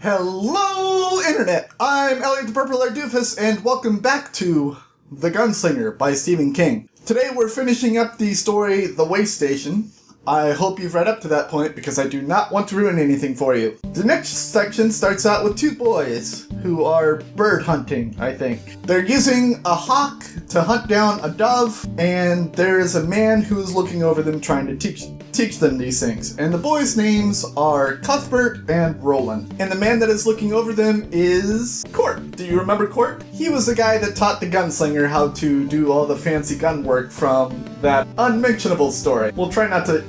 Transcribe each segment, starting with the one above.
Hello, Internet! I'm Elliot the Purple Haired Doofus, and welcome back to The Gunslinger by Stephen King. Today we're finishing up the story, The Way Station. I hope you've read up to that point, because I do not want to ruin anything for you. The next section starts out with two boys, who are bird hunting, I think. They're using a hawk to hunt down a dove, and there is a man who is looking over them trying to teach them these things. And the boys' names are Cuthbert and Roland. And the man that is looking over them is Court. Do you remember Court? He was the guy that taught the gunslinger how to do all the fancy gun work from that unmentionable story. We'll try not to,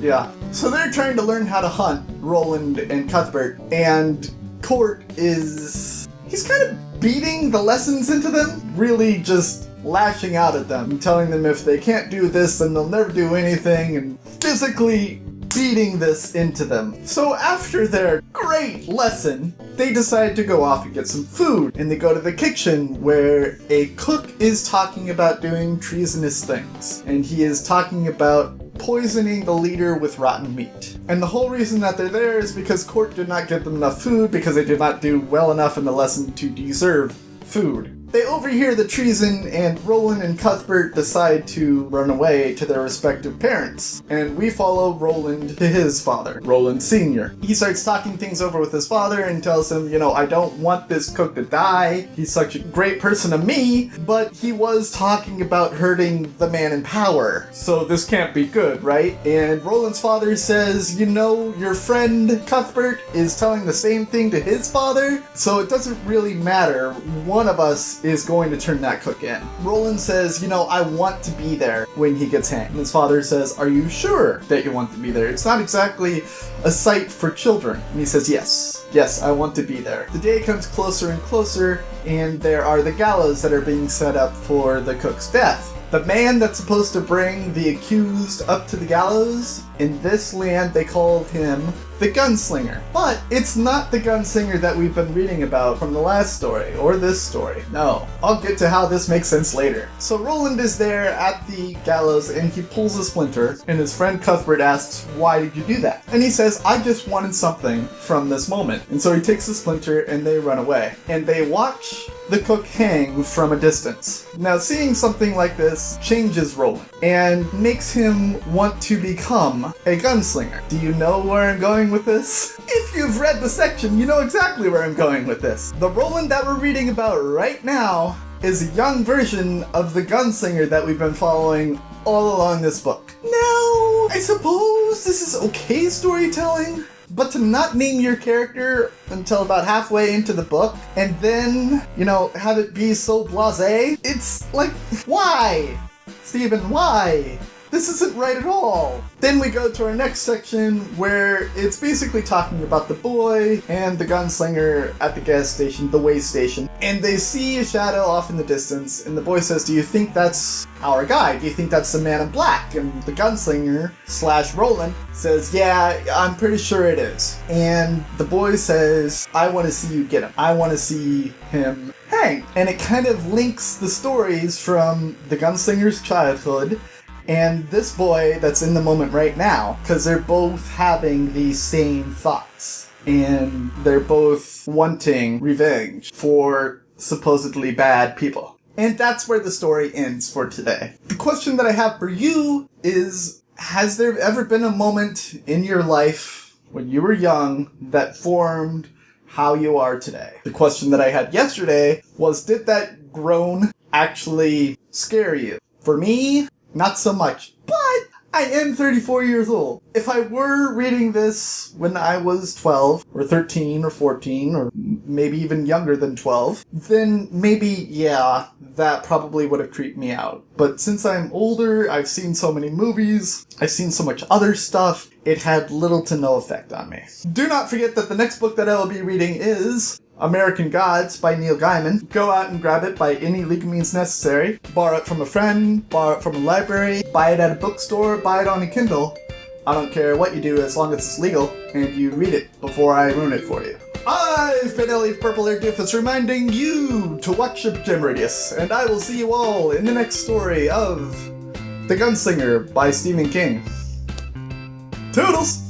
So they're trying to learn how to hunt, Roland and Cuthbert, and Court he's kind of beating the lessons into them, really just lashing out at them, telling them if they can't do this, then they'll never do anything, and physically beating this into them. So after their great lesson, they decide to go off and get some food, and they go to the kitchen where a cook is talking about doing treasonous things, and he is talking about poisoning the leader with rotten meat. And the whole reason that they're there is because Court did not give them enough food because they did not do well enough in the lesson to deserve food. They overhear the treason, and Roland and Cuthbert decide to run away to their respective parents. And we follow Roland to his father, Roland Sr. He starts talking things over with his father and tells him, I don't want this cook to die. He's such a great person to me, but he was talking about hurting the man in power. So this can't be good, right? And Roland's father says, your friend Cuthbert is telling the same thing to his father, so it doesn't really matter. One of us is going to turn that cook in. Roland says, I want to be there when he gets hanged. And his father says, are you sure that you want to be there? It's not exactly a sight for children. And he says, yes, I want to be there. The day comes closer and closer, and there are the gallows that are being set up for the cook's death. The man that's supposed to bring the accused up to the gallows, in this land they called him the Gunslinger. But it's not the Gunslinger that we've been reading about from the last story, or this story. No, I'll get to how this makes sense later. So Roland is there at the gallows, and he pulls a splinter, and his friend Cuthbert asks, why did you do that? And he says, I just wanted something from this moment. And so he takes the splinter, and they run away. And they watch the cook hang from a distance. Now, seeing something like this changes Roland, and makes him want to become a gunslinger. Do you know where I'm going with this? If you've read the section, you know exactly where I'm going with this. The Roland that we're reading about right now is a young version of the gunslinger that we've been following all along this book. Now, I suppose this is okay storytelling, but to not name your character until about halfway into the book, and then, have it be so blasé, it's like, why? Stephen, why? This isn't right at all. Then we go to our next section where it's basically talking about the boy and the gunslinger at the gas station, the way station, and they see a shadow off in the distance, and the boy says, do you think that's our guy? Do you think that's the man in black? And the gunslinger / Roland says, yeah, I'm pretty sure it is. And the boy says, I want to see you get him. I want to see him hang. And it kind of links the stories from the gunslinger's childhood and this boy that's in the moment right now, because they're both having these same thoughts, and they're both wanting revenge for supposedly bad people. And that's where the story ends for today. The question that I have for you is, has there ever been a moment in your life when you were young that formed how you are today? The question that I had yesterday was, did that groan actually scare you? For me, not so much, but I am 34 years old. If I were reading this when I was 12, or 13, or 14, or maybe even younger than 12, then maybe, that probably would have creeped me out. But since I'm older, I've seen so many movies, I've seen so much other stuff, it had little to no effect on me. Do not forget that the next book that I will be reading is American Gods by Neil Gaiman. Go out and grab it by any legal means necessary. Borrow it from a friend, borrow it from a library, buy it at a bookstore, buy it on a Kindle. I don't care what you do as long as it's legal and you read it before I ruin it for you. I've been Elliot Purple Haired Doofus reminding you to watch your gem radius, and I will see you all in the next story of The Gunslinger by Stephen King. Toodles!